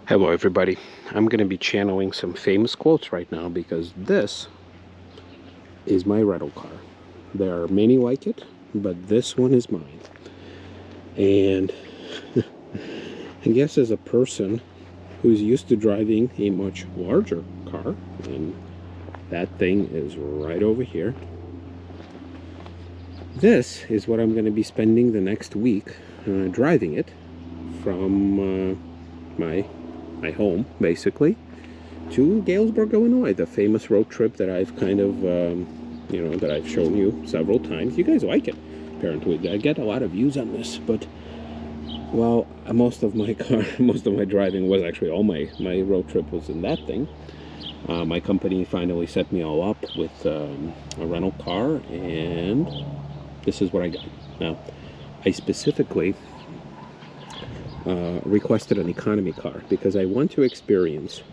Hello everybody. I'm going to be channeling some famous quotes right now because this is my rental car. There are many like it, but this one is mine. And I guess as a person who's used to driving a much larger car, and that thing is right over here, this is what I'm going to be spending the next week driving it from my home, basically, to Galesburg, Illinois, the famous road trip that I've kind of, that I've shown you several times. You guys like it, apparently. I get a lot of views on this, but, well, most of my driving was actually, all my road trip was in that thing. My company finally set me all up with a rental car, and this is what I got. Now, I specifically requested an economy car because I want to experience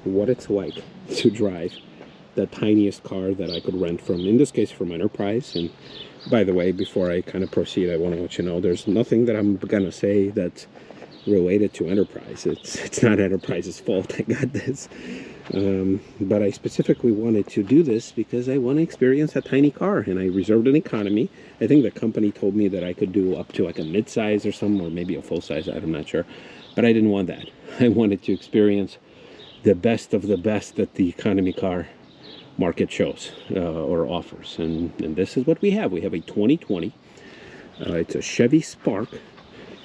what it's like to drive the tiniest car that I could rent from, in this case, from Enterprise. And by the way, before I kind of proceed, I want to let you know there's nothing that I'm gonna say that's related to Enterprise. It's not Enterprise's fault. I got this. But I specifically wanted to do this because I want to experience a tiny car, and I reserved an economy. I think the company told me that I could do up to like a mid-size or something, or maybe a full-size, I'm not sure. But I didn't want that. I wanted to experience the best of the best that the economy car market shows or offers. And this is what we have. We have a 2020. It's a Chevy Spark.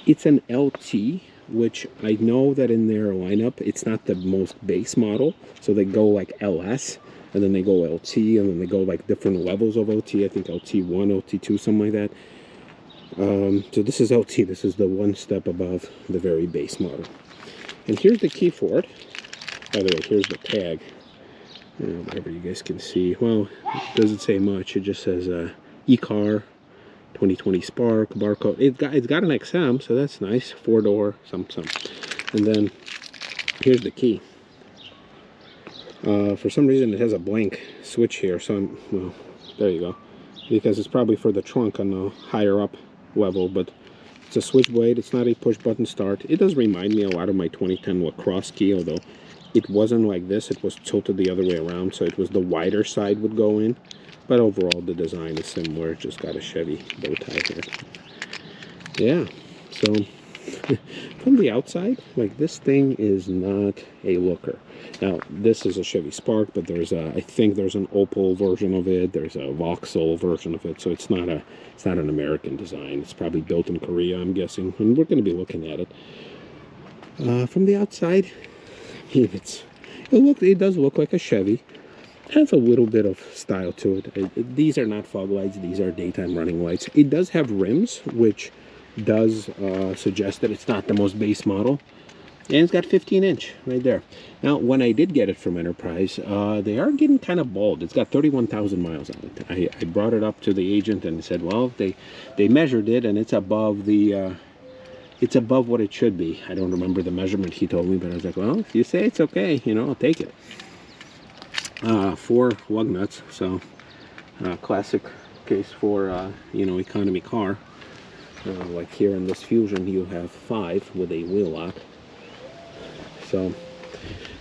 It's an LT, which I know that in their lineup, it's not the most base model. So they go like LS, and then they go LT, and then they go like different levels of LT. I think LT1, LT2, something like that. So this is LT. This is the one step above the very base model. And here's the key for it. By the way, here's the tag. Whatever you guys can see. Well, it doesn't say much. It just says e-car 2020 Spark barcode. It's got an XM, so that's nice. 4-door, some. And then here's the key. For some reason, it has a blank switch here. So well, there you go. Because it's probably for the trunk on the higher up level, but it's a switchblade. It's not a push button start. It does remind me a lot of my 2010 lacrosse key, although it wasn't like this. It was tilted the other way around, so it was the wider side would go in. But overall, the design is similar. Just got a Chevy bow tie here. Yeah, so from the outside, like, this thing is not a looker. Now, this is a Chevy Spark, but there's I think there's an Opel version of it. There's a Vauxhall version of it. So it's not an American design. It's probably built in Korea, I'm guessing. And we're going to be looking at it. From the outside, I mean, it does look like a Chevy. It has a little bit of style to it. These are not fog lights. These are daytime running lights. It does have rims, which does suggest that it's not the most base model. And it's got 15-inch right there. Now, when I did get it from Enterprise, they are getting kind of bald. It's got 31,000 miles on it. I brought it up to the agent and said, well, they measured it, and it's above the... it's above what it should be. I don't remember the measurement he told me, but I was like, well, if you say it's okay, I'll take it. 4 lug nuts, so classic case for economy car. Like here in this Fusion, you have 5 with a wheel lock. So,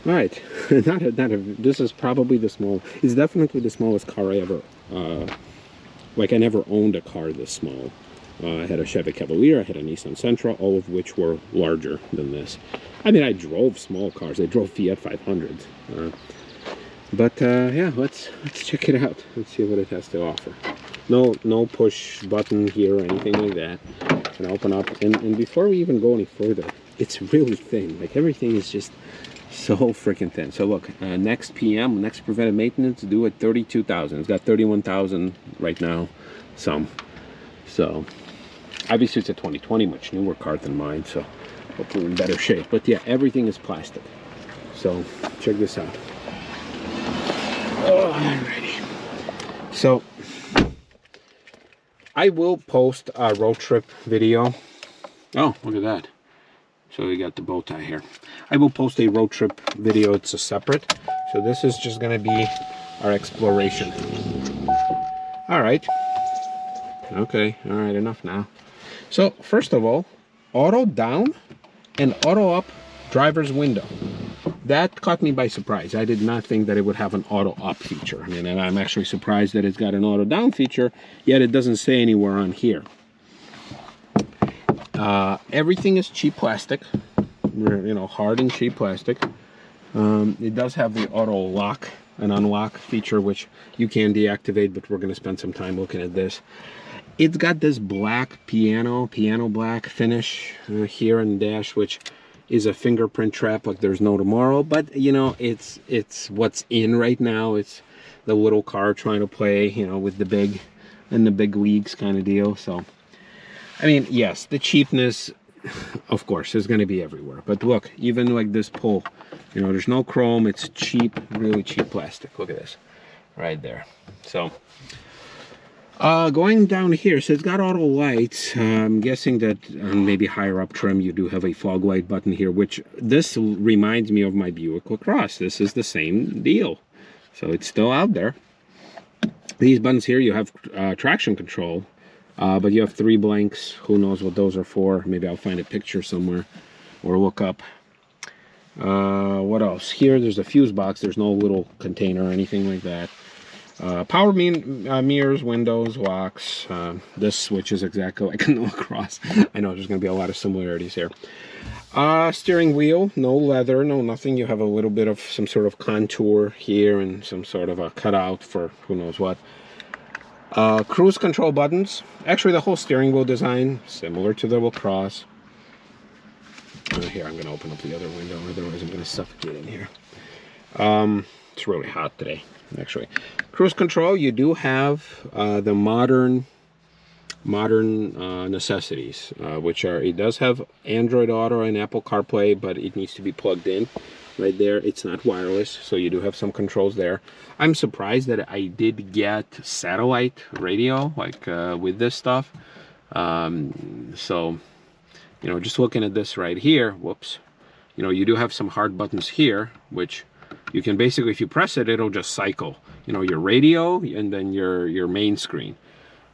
all right, this is probably the small. It's definitely the smallest car I ever. Like, I never owned a car this small. I had a Chevy Cavalier, I had a Nissan Sentra, all of which were larger than this. I mean, I drove small cars. I drove Fiat 500s. But yeah, let's check it out. Let's see what it has to offer. No push button here or anything like that. And open up. And before we even go any further, it's really thin. Like, everything is just so freaking thin. So look, next preventive maintenance due at 32,000. It's got 31,000 right now. So obviously it's a 2020, much newer car than mine, so hopefully in better shape. But yeah, everything is plastic. So check this out. Alrighty. So I will post a road trip video. Oh, look at that. So we got the bow tie here. I will post a road trip video. It's a separate. So this is just going to be our exploration. All right. Okay. All right. Enough now. So first of all, auto down and auto up driver's window. That caught me by surprise. I did not think that it would have an auto up feature. I mean, and I'm actually surprised that it's got an auto down feature, yet it doesn't say anywhere on here. Everything is cheap plastic, you know, hard and cheap plastic. It does have the auto lock and unlock feature, which you can deactivate, but we're going to spend some time looking at this. It's got this black piano black finish here in the dash, which is a fingerprint trap like there's no tomorrow. But you know, it's what's in right now. It's the little car trying to play, you know, with the big leagues kind of deal. So I mean, yes, the cheapness, of course, is going to be everywhere. But look, even like this pull, you know, there's no chrome. It's cheap, really cheap plastic. Look at this right there. So going down here, so it's got auto lights. I'm guessing that on maybe higher up trim you do have a fog light button here, which this reminds me of my Buick LaCrosse. This is the same deal, so it's still out there. These buttons here, you have traction control, but you have 3 blanks. Who knows what those are for? Maybe I'll find a picture somewhere or look up. What else? Here there's a fuse box. There's no little container or anything like that. Power mirrors, windows, locks. This switch is exactly like in the LaCrosse. I know there's going to be a lot of similarities here. Steering wheel, no leather, no nothing. You have a little bit of some sort of contour here and some sort of a cutout for who knows what. Cruise control buttons. Actually, the whole steering wheel design similar to the LaCrosse. Here, I'm going to open up the other window, otherwise I'm going to suffocate in here. It's really hot today. Actually, cruise control, you do have the modern necessities, which are, it does have Android Auto and Apple CarPlay, but it needs to be plugged in right there. It's not wireless, so you do have some controls there. I'm surprised that I did get satellite radio like with this stuff. So, you know, just looking at this right here, whoops, you know, you do have some hard buttons here, which you can basically, if you press it, it'll just cycle, you know, your radio and then your main screen.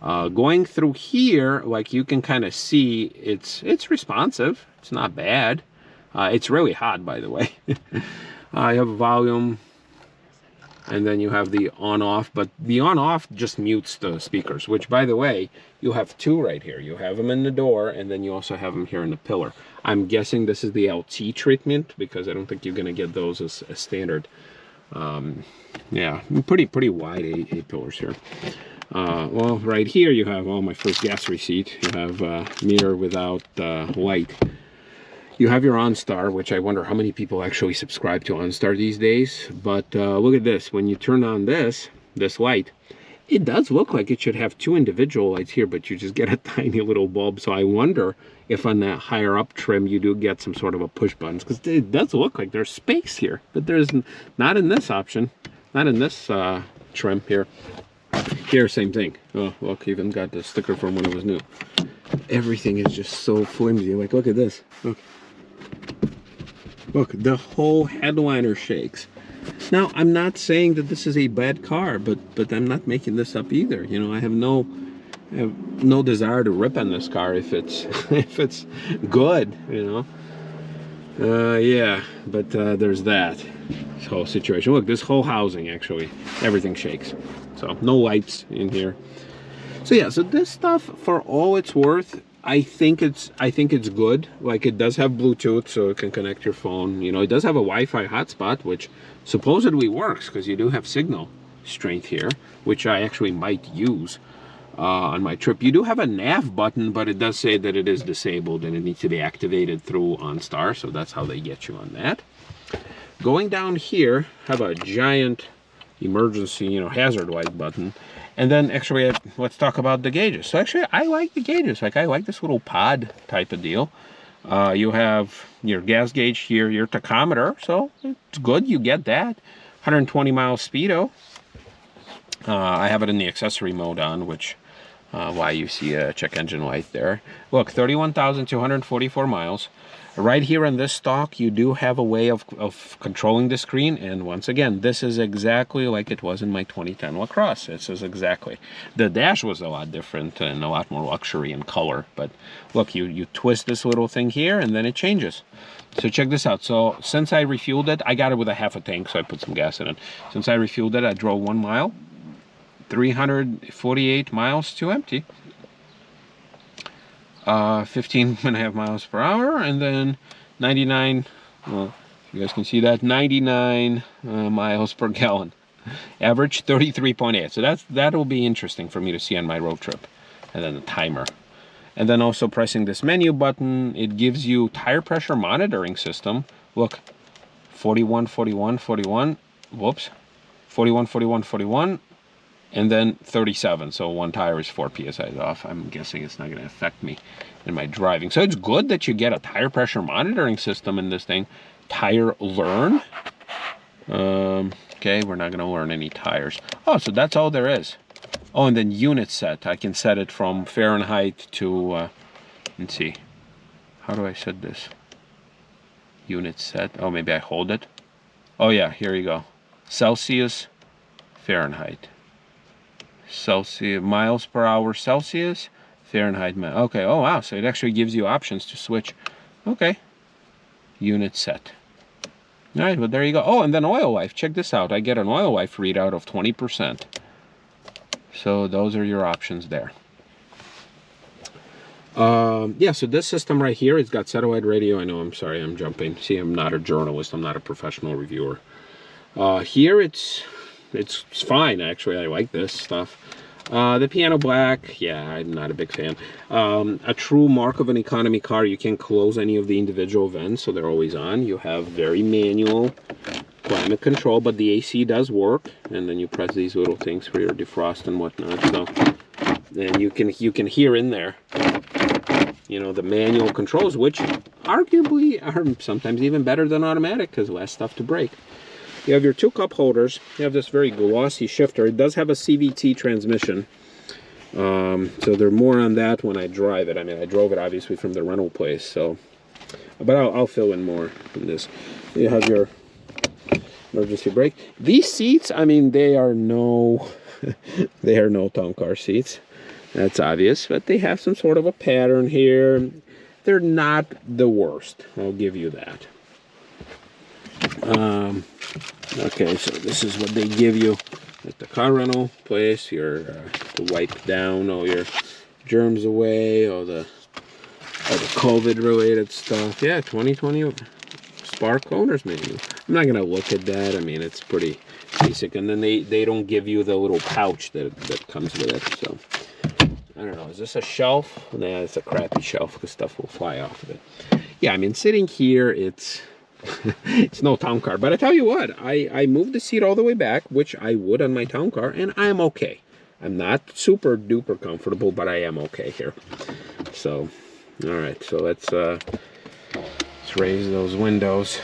Going through here, like you can kind of see, it's responsive. It's not bad. It's really hot, by the way. You have volume, and then you have the on-off, but the on-off just mutes the speakers, which, by the way, you have 2 right here. You have them in the door, and then you also have them here in the pillar. I'm guessing this is the LT treatment, because I don't think you're going to get those as standard. Yeah, pretty wide A pillars here. Well, right here you have, my first gas receipt. You have mirror without light. You have your OnStar, which I wonder how many people actually subscribe to OnStar these days. But look at this. When you turn on this light, it does look like it should have 2 individual lights here, but you just get a tiny little bulb. So I wonder if on that higher up trim you do get some sort of a push buttons, because it does look like there's space here, but there's not in this option, not in this trim here. Here, same thing. Oh, look, even got the sticker from when it was new. Everything is just so flimsy. Like, look at this. Look, the whole headliner shakes. Now, I'm not saying that this is a bad car, but I'm not making this up either. You know, I have no desire to rip on this car if it's if it's good, you know. Yeah, but there's that whole situation. Look, this whole housing, actually, everything shakes. So no lights in here. So yeah, so this stuff, for all it's worth, I think it's good. Like, it does have Bluetooth, so it can connect your phone. You know, it does have a Wi-Fi hotspot, which supposedly works because you do have signal strength here, which I actually might use on my trip. You do have a nav button, but it does say that it is disabled and it needs to be activated through OnStar, so that's how they get you on that. Going down here, have a giant emergency, you know, hazard light button. And then actually, let's talk about the gauges. So actually, I like the gauges. Like, I like this little pod type of deal. You have your gas gauge here, your tachometer, so it's good, you get that. 120 miles speedo. I have it in the accessory mode on, which why you see a check engine light there. Look, 31,244 miles. Right here in this stock, you do have a way of controlling the screen. And once again, this is exactly like it was in my 2010 LaCrosse. This is exactly. The dash was a lot different and a lot more luxury in color. But look, you twist this little thing here and then it changes. So check this out. So since I refueled it, I got it with a half a tank, so I put some gas in it. Since I refueled it, I drove 1 mile, 348 miles to empty. 15.5 miles per hour, and then 99, well, you guys can see that, 99 miles per gallon. Average 33.8. So that'll be interesting for me to see on my road trip. And then the timer. And then also pressing this menu button, it gives you tire pressure monitoring system. Look, 41, 41, 41, whoops, 41, 41, 41, and then 37. So one tire is 4 psi off. I'm guessing it's not going to affect me in my driving. So it's good that you get a tire pressure monitoring system in this thing. Tire learn. Okay, we're not going to learn any tires. Oh, so that's all there is. Oh, and then unit set. I can set it from Fahrenheit to, let's see. How do I set this? Unit set. Oh, maybe I hold it. Oh, yeah, here you go. Celsius, Fahrenheit. Celsius, miles per hour Celsius, Fahrenheit. Okay, oh wow, so it actually gives you options to switch. Okay, unit set. All right, well there you go. Oh, and then oil life, check this out. I get an oil life readout of 20%. So those are your options there. Yeah, so this system right here, it's got satellite radio. I know, I'm sorry, I'm jumping. See, I'm not a journalist, I'm not a professional reviewer. Here it's fine, actually. I like this stuff. The piano black, yeah, I'm not a big fan. A true mark of an economy car, you can't close any of the individual vents, so they're always on. You have very manual climate control, but the AC does work. And then you press these little things for your defrost and whatnot. So then you can hear in there, you know, the manual controls, which arguably are sometimes even better than automatic because less stuff to break. You have your 2 cup holders. You have this very glossy shifter. It does have a CVT transmission. So they're more on that when I drive it. I mean, I drove it obviously from the rental place, so. But I'll fill in more in this. You have your emergency brake. These seats, I mean, they are no town car seats. That's obvious, but they have some sort of a pattern here. They're not the worst. I'll give you that. Okay, so this is what they give you at the car rental place. Your to wipe down all your germs away, all the COVID related stuff. Yeah, 2020 Spark owner's manual. I'm not gonna look at that. I mean, it's pretty basic. And then they don't give you the little pouch that comes with it. So I don't know. Is this a shelf? Nah, it's a crappy shelf because stuff will fly off of it. Yeah, I mean, sitting here, it's it's no town car. But I tell you what, I moved the seat all the way back, which I would on my town car, and I am okay. I'm not super duper comfortable, but I am okay here. So, all right. So let's raise those windows.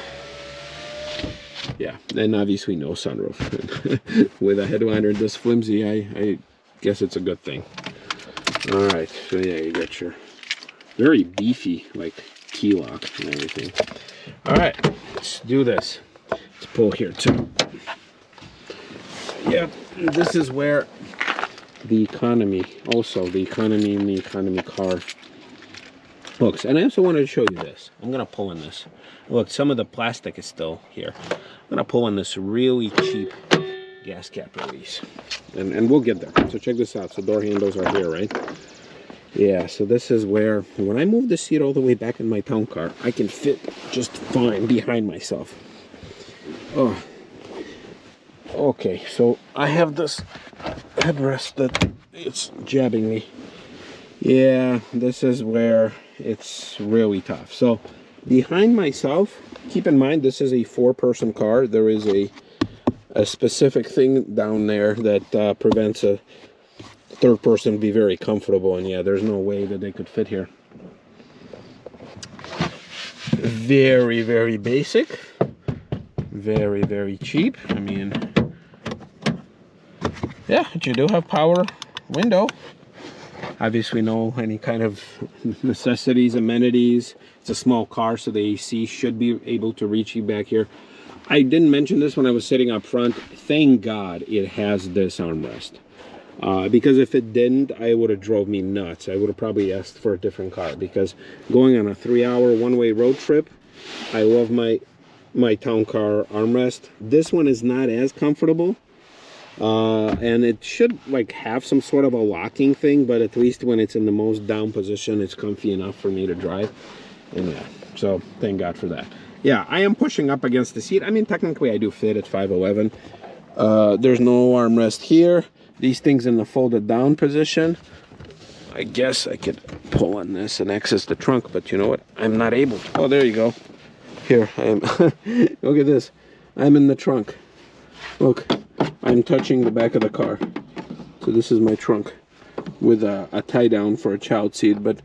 Yeah, and obviously no sunroof. With a headliner this flimsy, I guess it's a good thing. All right. So yeah, you got your very beefy like key lock and everything. All right, let's do this. Let's pull here too. Yeah, this is where the economy, also the economy in the economy car hooks. And I also wanted to show you this. I'm gonna pull in this. Look, some of the plastic is still here. I'm gonna pull in this really cheap gas cap release. And we'll get there. So check this out. So door handles are here, right? Yeah, so this is where, when I move the seat all the way back in my town car, I can fit just fine behind myself. Oh. Okay, so I have this headrest that it's jabbing me. Yeah, this is where it's really tough. So behind myself, keep in mind this is a 4-person car. There is a specific thing down there that prevents a third person to be very comfortable, and yeah, there's no way that they could fit here. Very, very basic. Very, very cheap. I mean, yeah, but you do have power window. obviously no any kind of necessities, amenities. It's a small car, so the AC should be able to reach you back here. I didn't mention this when I was sitting up front. Thank God it has this armrest. Because if it didn't, I would have drove me nuts. I would have probably asked for a different car, because going on a 3-hour one-way road trip, I love my town car armrest. This one is not as comfortable, and it should like have some sort of a locking thing, but at least when it's in the most down position, it's comfy enough for me to drive. And yeah, so thank God for that. Yeah, I am pushing up against the seat. I mean, technically I do fit at 5'11". There's no armrest here. These things in the folded down position. I guess I could pull on this and access the trunk, but you know what? I'm not able to. Oh, there you go. Here I am. Look at this. I'm in the trunk. Look, I'm touching the back of the car. So this is my trunk with a tie down for a child seat, but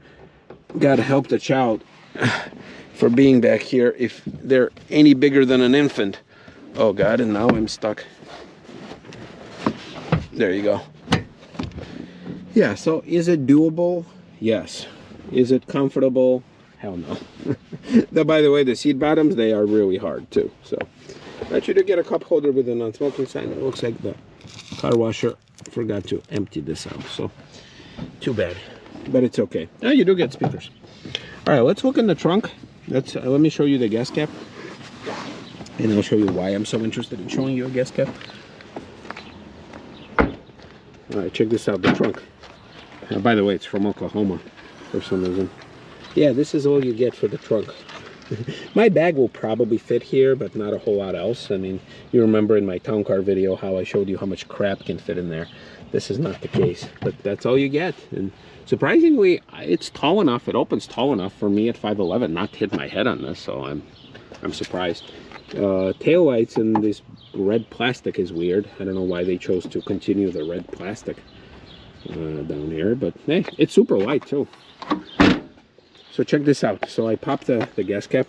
gotta help the child for being back here if they're any bigger than an infant. Oh God, and now I'm stuck. There you go. Yeah, so is it doable? Yes. Is it comfortable? Hell no. By the way, the seat bottoms, they are really hard too. So I should get a cup holder with a non-smoking sign. It looks like the car washer forgot to empty this out. So too bad, but it's okay. Now you do get speakers. All right, let's look in the trunk. Let me show you the gas cap, and I'll show you why I'm so interested in showing you a gas cap. All right, check this out, the trunk. By the way, it's from Oklahoma for some reason. Yeah, this is all you get for the trunk. My bag will probably fit here, but not a whole lot else. I mean, you remember in my town car video how I showed you how much crap can fit in there. This is not the case, but that's all you get. And surprisingly, it's tall enough, it opens tall enough for me at 5'11" not to hit my head on this, so I'm surprised. Tail lights in this red plastic is weird. I don't know why they chose to continue the red plastic down here, but hey, it's super light too. So check this out. So I popped the gas cap.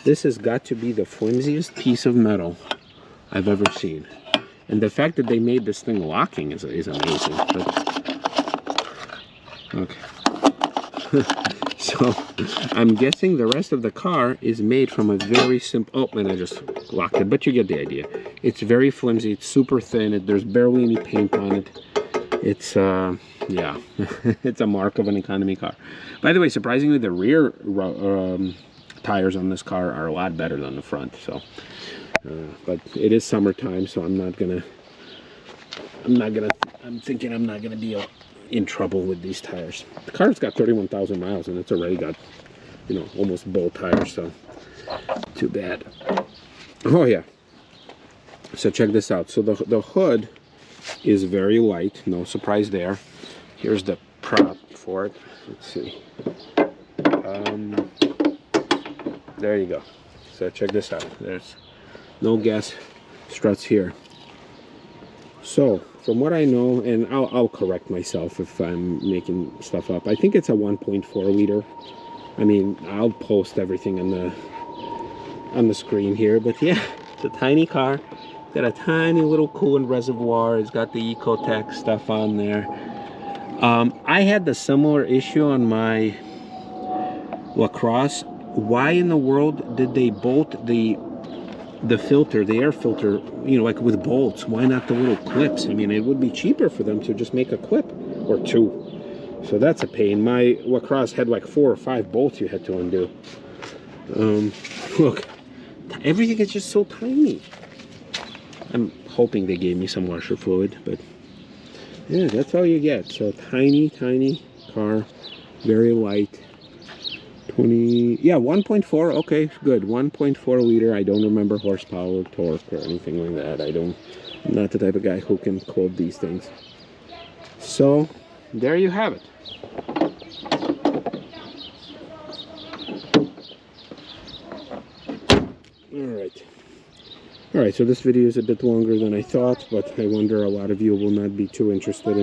This has got to be the flimsiest piece of metal I've ever seen. And the fact that they made this thing locking is amazing. But, okay. So I'm guessing the rest of the car is made from a very simple... Oh, and I just locked it, but you get the idea. It's very flimsy. It's super thin. There's barely any paint on it. It's, yeah, it's a mark of an economy car. By the way, surprisingly, the rear tires on this car are a lot better than the front. So, but it is summertime, so I'm thinking I'm not gonna be in trouble with these tires. The car's got 31,000 miles, and it's already got, you know, almost bolt tires. So, too bad. Oh yeah. So check this out. So the hood is very light, no surprise there. Here's the prop for it. Let's see. There you go. So check this out. There's no gas struts here. So from what I know, and I'll correct myself if I'm making stuff up, I think it's a 1.4 liter. I mean, I'll post everything on the screen here, but yeah, it's a tiny car. Got a tiny little coolant reservoir. It's got the Ecotech stuff on there. I had the similar issue on my LaCrosse. Why in the world did they bolt the filter, the air filter, you know, like with bolts? Why not the little clips? I mean, it would be cheaper for them to just make a clip or two. So that's a pain. My LaCrosse had like 4 or 5 bolts you had to undo. Look, everything is just so tiny. I'm hoping they gave me some washer fluid, but yeah, that's all you get. So tiny car, very light. 1.4. Okay, good. 1.4 liter. I don't remember horsepower, torque, or anything like that. I'm not the type of guy who can quote these things. So there you have it. All right, so this video is a bit longer than I thought, but I wonder a lot of you will not be too interested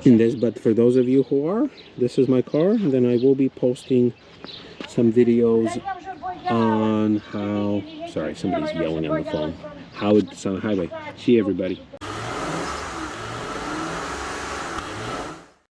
in this. But for those of you who are, this is my car. And then I will be posting some videos on how... Sorry, somebody's yelling on the phone. How it's on the highway. See everybody.